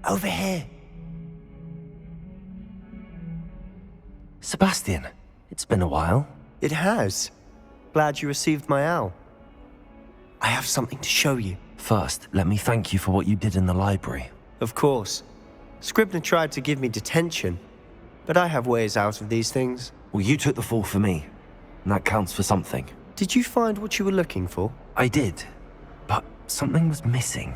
Over here. Sebastian, it's been a while. It has. Glad you received my owl. I have something to show you. First, let me thank you for what you did in the library. Of course. Scribner tried to give me detention, but I have ways out of these things. Well, you took the fall for me, and that counts for something. Did you find what you were looking for? I did, but something was missing.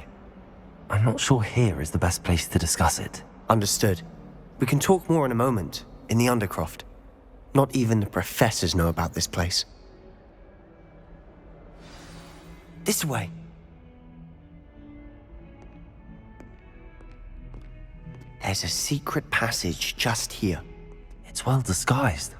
I'm not sure here is the best place to discuss it. Understood. We can talk more in a moment, in the Undercroft. Not even the professors know about this place. This way. There's a secret passage just here. It's well disguised.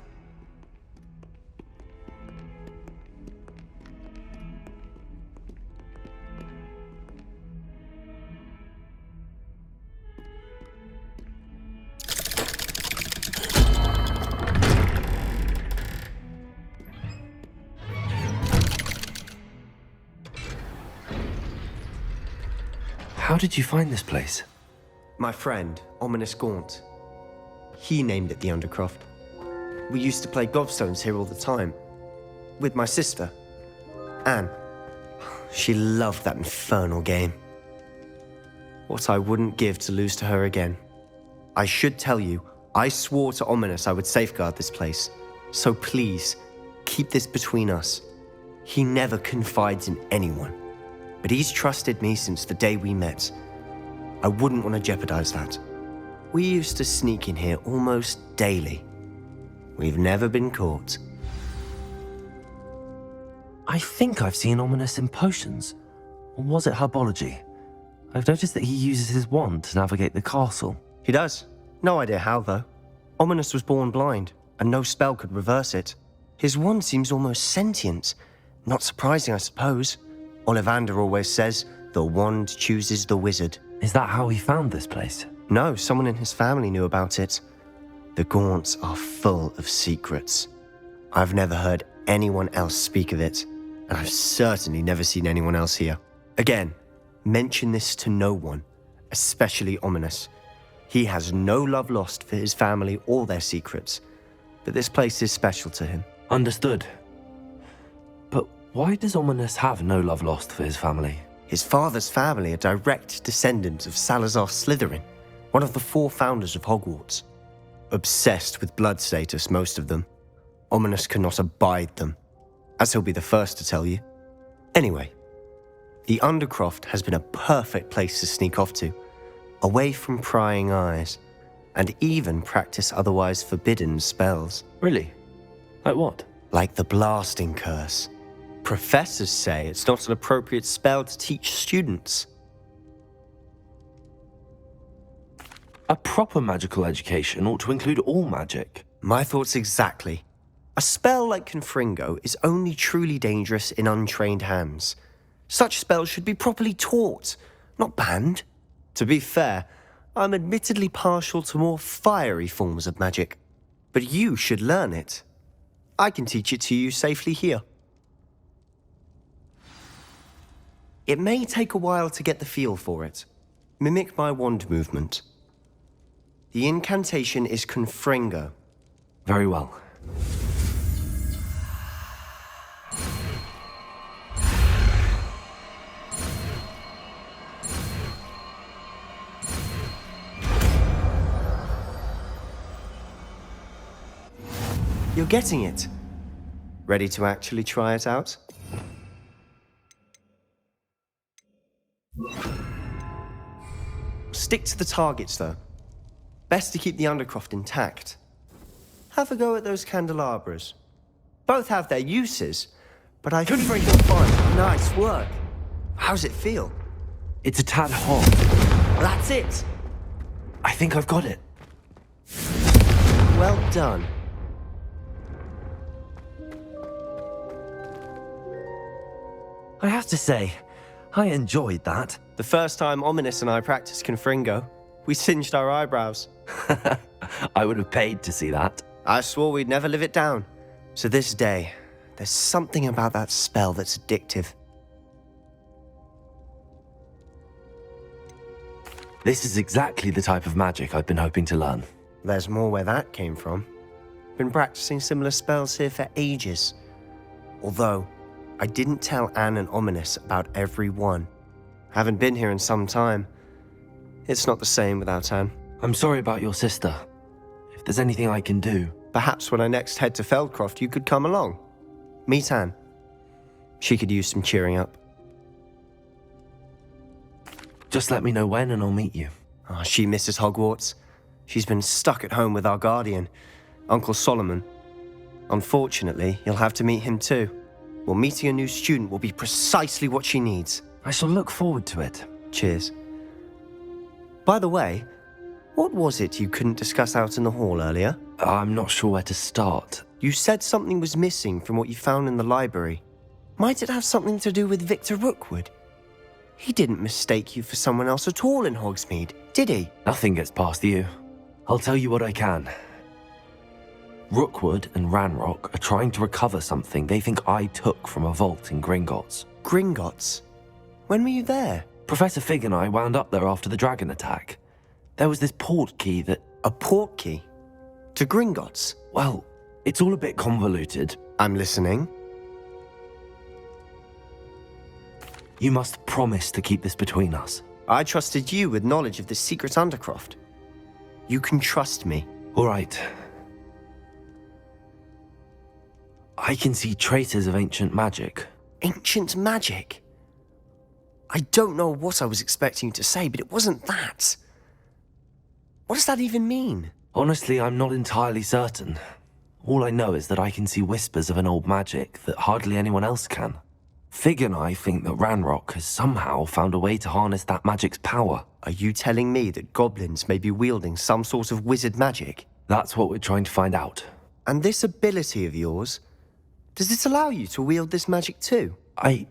How did you find this place? My friend, Ominous Gaunt. He named it the Undercroft. We used to play gobstones here all the time. With my sister, Anne. She loved that infernal game. What I wouldn't give to lose to her again. I should tell you, I swore to Ominous I would safeguard this place. So please, keep this between us. He never confides in anyone. But he's trusted me since the day we met. I wouldn't want to jeopardize that. We used to sneak in here almost daily. We've never been caught. I think I've seen Ominous in potions. Or was it herbology? I've noticed that he uses his wand to navigate the castle. He does. No idea how, though. Ominous was born blind, and no spell could reverse it. His wand seems almost sentient. Not surprising, I suppose. Ollivander always says, the wand chooses the wizard. Is that how he found this place? No, someone in his family knew about it. The Gaunts are full of secrets. I've never heard anyone else speak of it, and I've certainly never seen anyone else here. Again, mention this to no one, especially Ominous. He has no love lost for his family or their secrets, but this place is special to him. Understood. But why does Ominous have no love lost for his family? His father's family are direct descendants of Salazar Slytherin, one of the 4 founders of Hogwarts. Obsessed with blood status, most of them. Ominous cannot abide them, as he'll be the first to tell you. Anyway, the Undercroft has been a perfect place to sneak off to, away from prying eyes, and even practice otherwise forbidden spells. Really? Like what? Like the blasting curse. Professors say it's not an appropriate spell to teach students. A proper magical education ought to include all magic. My thoughts exactly. A spell like Confringo is only truly dangerous in untrained hands. Such spells should be properly taught, not banned. To be fair, I'm admittedly partial to more fiery forms of magic. But you should learn it. I can teach it to you safely here. It may take a while to get the feel for it. Mimic my wand movement. The incantation is Confringo. Very well. You're getting it. Ready to actually try it out? Stick to the targets, though. Best to keep the Undercroft intact. Have a go at those candelabras. Both have their uses, but I think you're fine. Nice work. How's it feel? It's a tad hot. That's it. I think I've got it. Well done. I have to say, I enjoyed that. The first time Ominous and I practiced Confringo, we singed our eyebrows. I would have paid to see that. I swore we'd never live it down. To this day, there's something about that spell that's addictive. This is exactly the type of magic I've been hoping to learn. There's more where that came from. Been practicing similar spells here for ages. Although, I didn't tell Anne and Ominous about every one. Haven't been here in some time. It's not the same without Anne. I'm sorry about your sister. If there's anything I can do... Perhaps when I next head to Feldcroft, you could come along. Meet Anne. She could use some cheering up. Just let me know when and I'll meet you. Oh, she misses Hogwarts. She's been stuck at home with our guardian, Uncle Solomon. Unfortunately, you'll have to meet him too. Well, meeting a new student will be precisely what she needs. I shall look forward to it. Cheers. By the way, what was it you couldn't discuss out in the hall earlier? I'm not sure where to start. You said something was missing from what you found in the library. Might it have something to do with Victor Rookwood? He didn't mistake you for someone else at all in Hogsmeade, did he? Nothing gets past you. I'll tell you what I can. Rookwood and Ranrock are trying to recover something they think I took from a vault in Gringotts. Gringotts? When were you there? Professor Fig and I wound up there after the dragon attack. There was this port key that... A port key? To Gringotts? Well, it's all a bit convoluted. I'm listening. You must promise to keep this between us. I trusted you with knowledge of the secret Undercroft. You can trust me. All right. I can see traces of ancient magic. Ancient magic? I don't know what I was expecting you to say, but it wasn't that. What does that even mean? Honestly, I'm not entirely certain. All I know is that I can see whispers of an old magic that hardly anyone else can. Fig and I think that Ranrock has somehow found a way to harness that magic's power. Are you telling me that goblins may be wielding some sort of wizard magic? That's what we're trying to find out. And this ability of yours, does it allow you to wield this magic too? I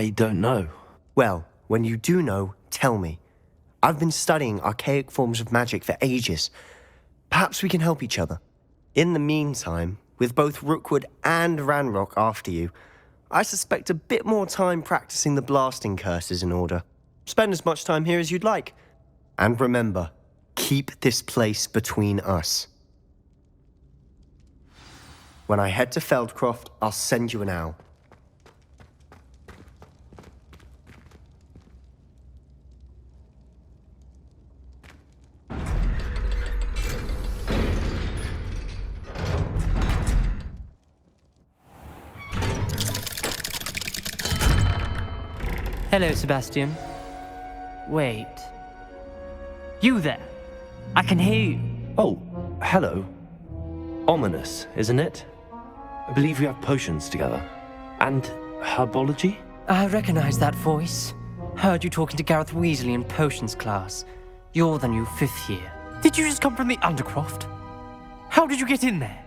don't know. Well, when you do know, tell me. I've been studying archaic forms of magic for ages. Perhaps we can help each other. In the meantime, with both Rookwood and Ranrock after you, I suspect a bit more time practicing the blasting curse is in order. Spend as much time here as you'd like. And remember, keep this place between us. When I head to Feldcroft, I'll send you an owl. Hello, Sebastian. Wait. You there? I can hear you. Oh, hello. Ominous, isn't it? I believe we have potions together. And herbology? I recognize that voice. Heard you talking to Gareth Weasley in potions class. You're the new 5th year. Did you just come from the Undercroft? How did you get in there?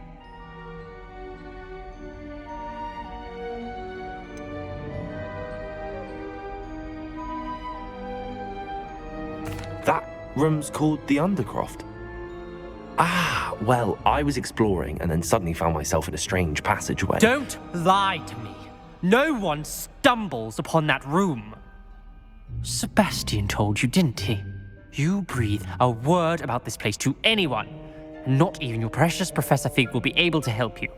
That room's called the Undercroft. Ah, well, I was exploring and then suddenly found myself in a strange passageway. Don't lie to me. No one stumbles upon that room. Sebastian told you, didn't he? You breathe a word about this place to anyone, and not even your precious Professor Fig will be able to help you.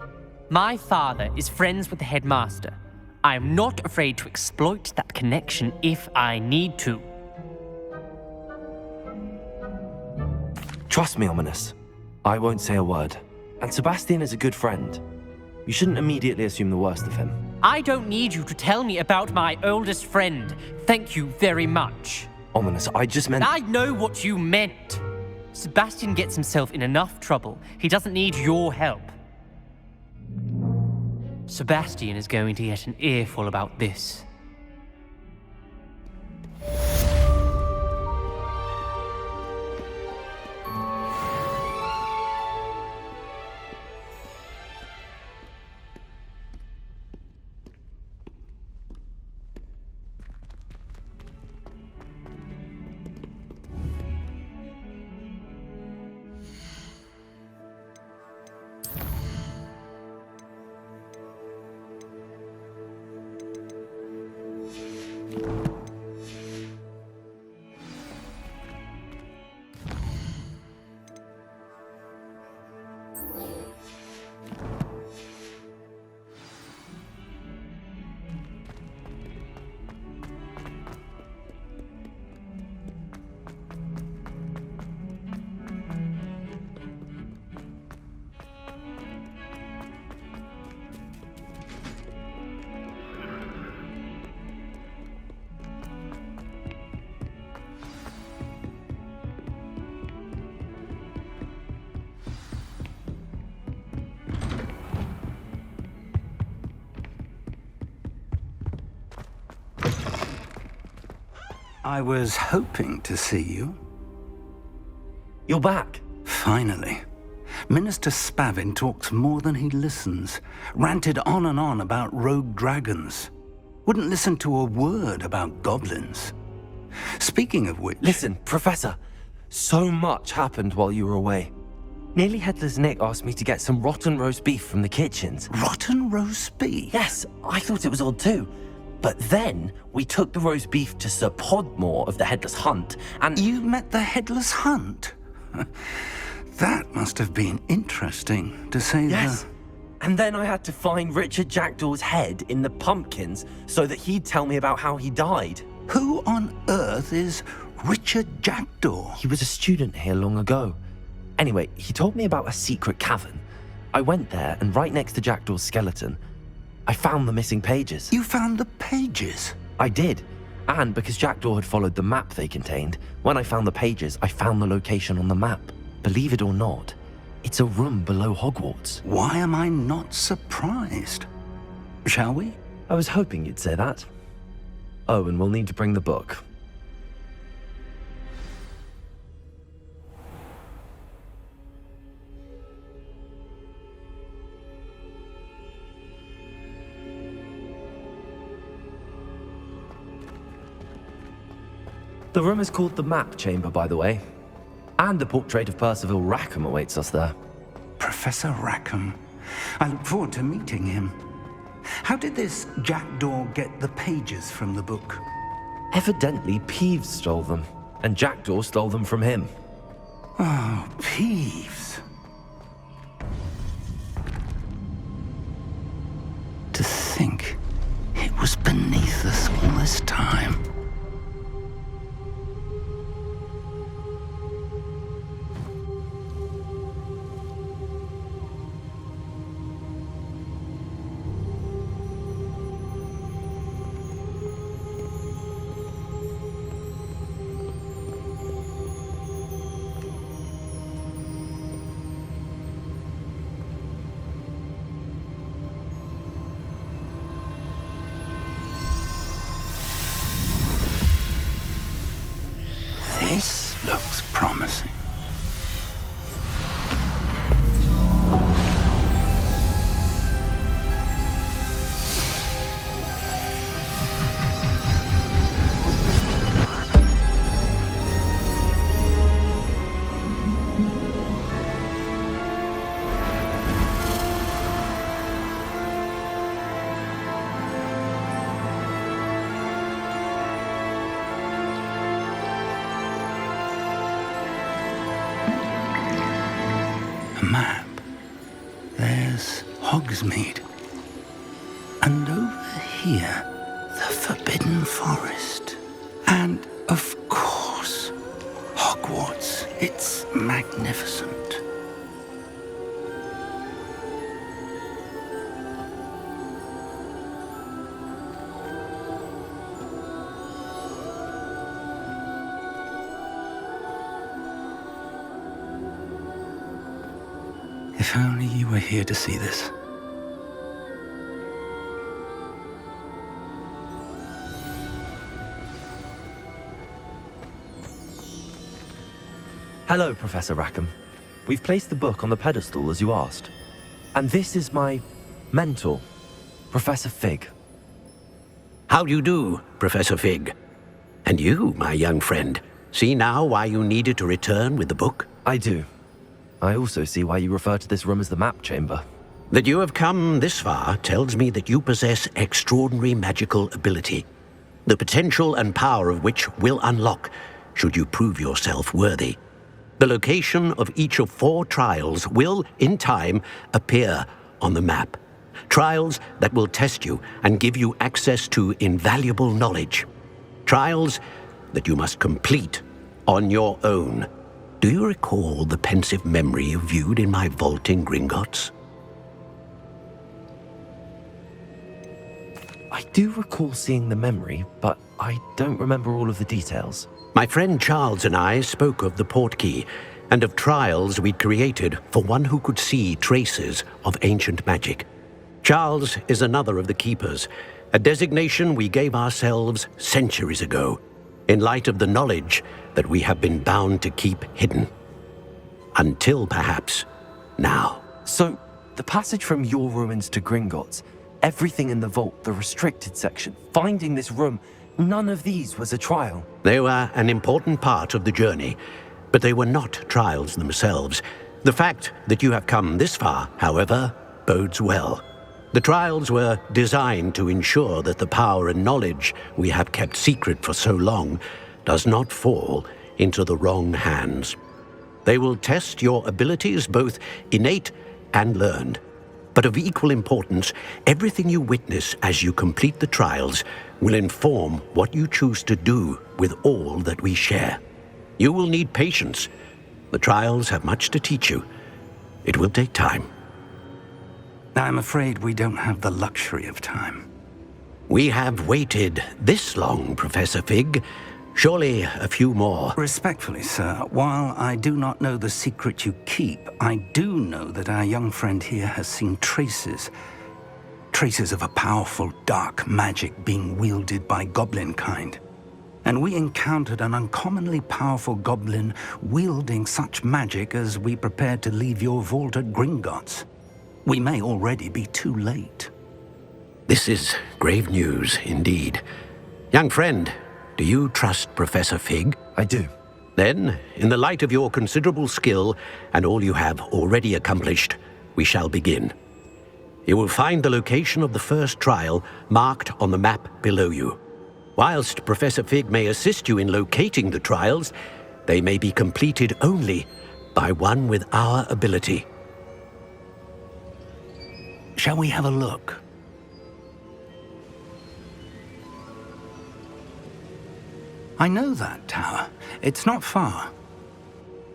My father is friends with the headmaster. I am not afraid to exploit that connection if I need to. Trust me, Ominous. I won't say a word. And Sebastian is a good friend. You shouldn't immediately assume the worst of him. I don't need you to tell me about my oldest friend. Thank you very much. Ominous, I just meant... I know what you meant. Sebastian gets himself in enough trouble. He doesn't need your help. Sebastian is going to get an earful about this. I was hoping to see you. You're back. Finally. Minister Spavin talks more than he listens. Ranted on and on about rogue dragons. Wouldn't listen to a word about goblins. Speaking of which... Listen, Professor. So much happened while you were away. Nearly Headless Nick asked me to get some rotten roast beef from the kitchens. Rotten roast beef? Yes, I thought it was odd too. But then we took the roast beef to Sir Podmore of the Headless Hunt, and... You met the Headless Hunt? That must have been interesting, to say Yes. And then I had to find Richard Jackdaw's head in the pumpkins so that he'd tell me about how he died. Who on earth is Richard Jackdaw? He was a student here long ago. Anyway, he told me about a secret cavern. I went there, and right next to Jackdaw's skeleton, I found the missing pages. You found the pages? I did. And because Jackdaw had followed the map they contained, when I found the pages, I found the location on the map. Believe it or not, it's a room below Hogwarts. Why am I not surprised? Shall we? I was hoping you'd say that. Oh, and we'll need to bring the book. The room is called the Map Chamber, by the way. And the portrait of Percival Rackham awaits us there. Professor Rackham. I look forward to meeting him. How did this Jackdaw get the pages from the book? Evidently, Peeves stole them, and Jackdaw stole them from him. Oh, Peeves. To think it was beneath us all this time. This looks promising. Map. There's Hogsmeade. And over here, the Forbidden Forest. And, of course, Hogwarts. It's magnificent. If only you were here to see this. Hello, Professor Rackham. We've placed the book on the pedestal as you asked. And this is my mentor, Professor Fig. How do you do, Professor Fig? And you, my young friend, see now why you needed to return with the book? I do. I also see why you refer to this room as the Map Chamber. That you have come this far tells me that you possess extraordinary magical ability, the potential and power of which will unlock should you prove yourself worthy. The location of each of 4 trials will, in time, appear on the map. Trials that will test you and give you access to invaluable knowledge. Trials that you must complete on your own. Do you recall the pensive memory you viewed in my vault in Gringotts? I do recall seeing the memory, but I don't remember all of the details. My friend Charles and I spoke of the portkey and of trials we'd created for one who could see traces of ancient magic. Charles is another of the keepers, a designation we gave ourselves centuries ago. in light of the knowledge that we have been bound to keep hidden. Until perhaps now. So, the passage from your ruins to Gringotts, everything in the vault, the restricted section, finding this room, none of these was a trial. They were an important part of the journey, but they were not trials themselves. The fact that you have come this far, however, bodes well. The trials were designed to ensure that the power and knowledge we have kept secret for so long does not fall into the wrong hands. They will test your abilities, both innate and learned. But of equal importance, everything you witness as you complete the trials will inform what you choose to do with all that we share. You will need patience. The trials have much to teach you. It will take time. I'm afraid we don't have the luxury of time. We have waited this long, Professor Fig. Surely a few more. Respectfully, sir, while I do not know the secret you keep, I do know that our young friend here has seen traces of a powerful dark magic being wielded by goblin kind. And we encountered an uncommonly powerful goblin wielding such magic as we prepared to leave your vault at Gringotts. We may already be too late. This is grave news indeed. Young friend, do you trust Professor Fig? I do. Then, in the light of your considerable skill and all you have already accomplished, we shall begin. You will find the location of the first trial marked on the map below you. Whilst Professor Fig may assist you in locating the trials, they may be completed only by one with our ability. Shall we have a look? I know that tower. It's not far.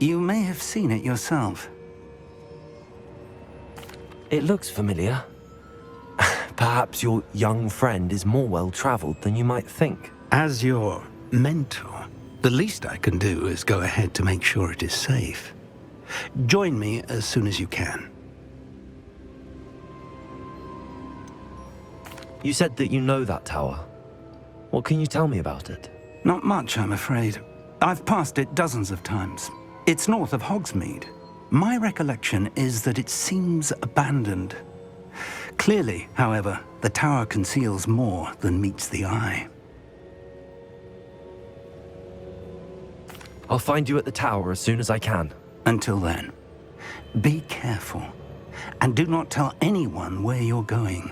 You may have seen it yourself. It looks familiar. Perhaps your young friend is more well-traveled than you might think. As your mentor, the least I can do is go ahead to make sure it is safe. Join me as soon as you can. You said that you know that tower. What can you tell me about it? Not much, I'm afraid. I've passed it dozens of times. It's north of Hogsmeade. My recollection is that it seems abandoned. Clearly, however, the tower conceals more than meets the eye. I'll find you at the tower as soon as I can. Until then, be careful, and do not tell anyone where you're going.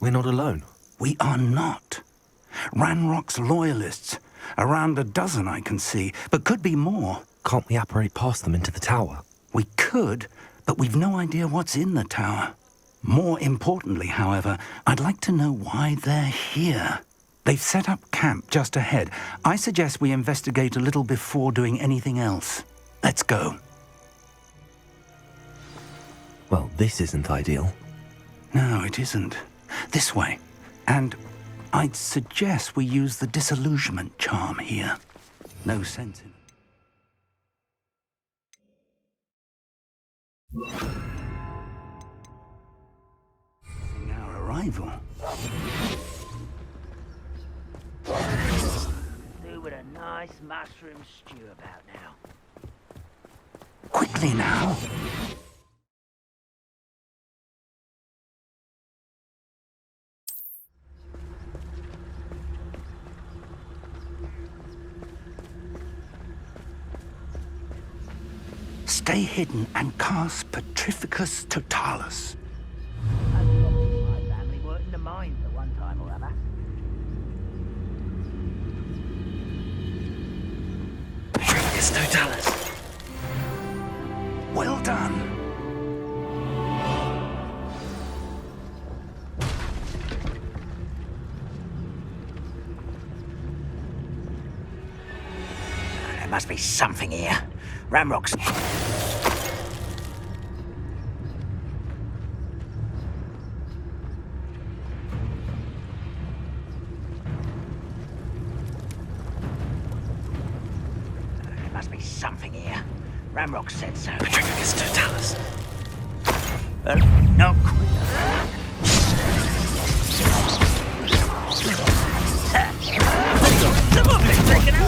We're not alone. We are not. Ranrock's loyalists. Around a dozen I can see, but could be more. Can't we apparate past them into the tower? We could, but we've no idea what's in the tower. More importantly, however, I'd like to know why they're here. They've set up camp just ahead. I suggest we investigate a little before doing anything else. Let's go. Well, this isn't ideal. No, it isn't. This way. And I'd suggest we use the disillusionment charm here. No sense in our arrival. Do with a nice mushroom stew about now. Quickly now. Stay hidden and cast Petrificus Totalis. My family worked in the mines at one time or other. Petrificus Totalis. Well done. There must be something here. Ramrock's... something here. Ramrock said so. Petrificus totalis. No. Some of it's taken out.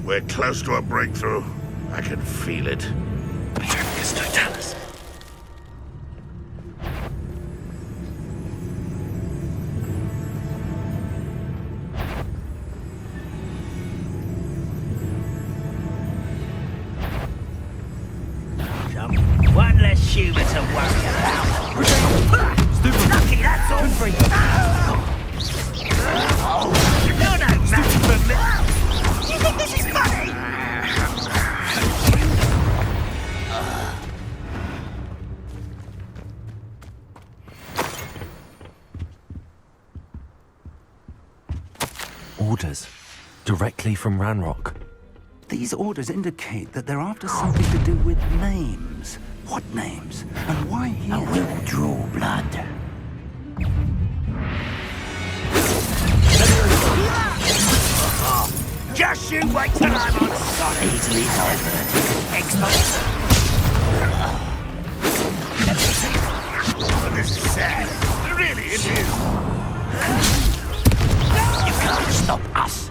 We're close to a breakthrough. I can feel it. Petrificus totalis. One less human to worry about. Lucky that's all. You're no match for me. You think this is funny? Orders. Directly from Ranrock. These orders indicate that they're after something to do with names. What names? And why here? I will draw blood. Just you wait till I'm on side. Easily diverted. This is sad. Really, it is. You can't stop us.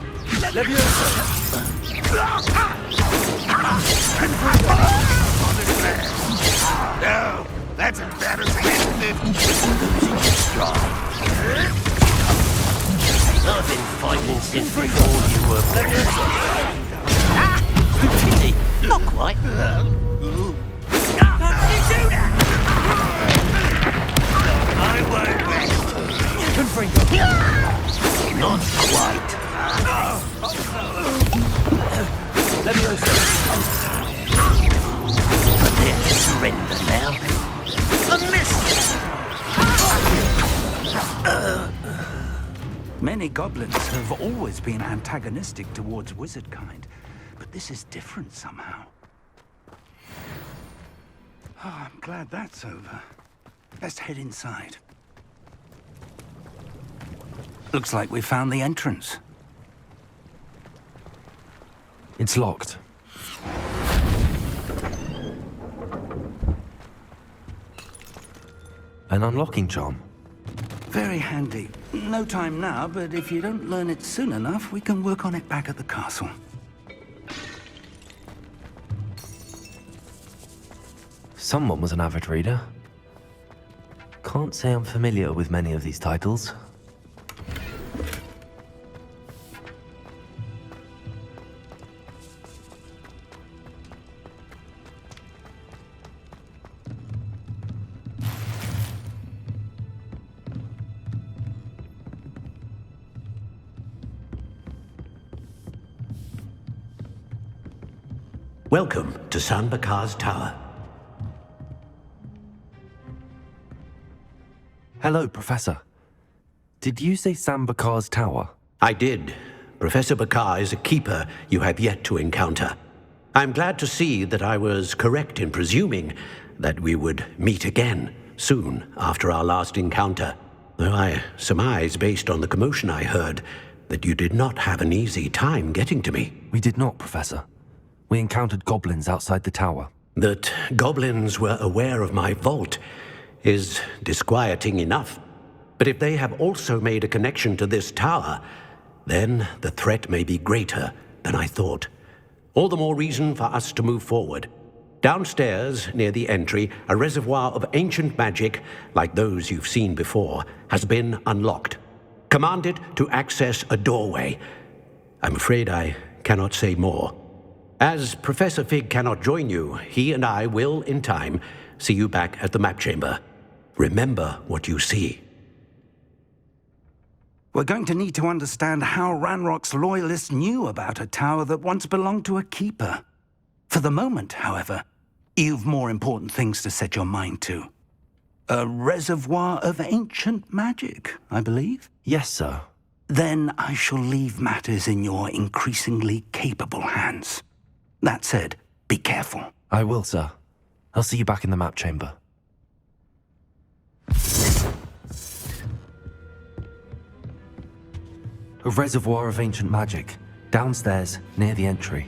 No, that's embarrassing, isn't it? Losing your stride. I've been fighting since before you were born. Stupidity. Not quite. How did you do that? I won't rest. Not quite. Prepare to surrender now. A miss! Many goblins have always been antagonistic towards wizard kind, but this is different somehow. Oh, I'm glad that's over. Let's head inside. Looks like we found the entrance. It's locked. An unlocking charm. Very handy. No time now, but if you don't learn it soon enough, we can work on it back at the castle. Someone was an avid reader. Can't say I'm familiar with many of these titles. Welcome to San Bakar's Tower. Hello, Professor. Did you say San Bakar's Tower? I did. Professor Bakar is a keeper you have yet to encounter. I'm glad to see that I was correct in presuming that we would meet again soon after our last encounter. Though I surmise, based on the commotion I heard, that you did not have an easy time getting to me. We did not, Professor. We encountered goblins outside the tower. That goblins were aware of my vault is disquieting enough. But if they have also made a connection to this tower, then the threat may be greater than I thought. All the more reason for us to move forward. Downstairs, near the entry, a reservoir of ancient magic, like those you've seen before, has been unlocked. Command it to access a doorway. I'm afraid I cannot say more. As Professor Fig cannot join you, he and I will, in time, see you back at the map chamber. Remember what you see. We're going to need to understand how Ranrock's loyalists knew about a tower that once belonged to a keeper. For the moment, however, you've more important things to set your mind to. A reservoir of ancient magic, I believe? Yes, sir. Then I shall leave matters in your increasingly capable hands. That said, be careful. I will, sir. I'll see you back in the map chamber. A reservoir of ancient magic, downstairs, near the entry.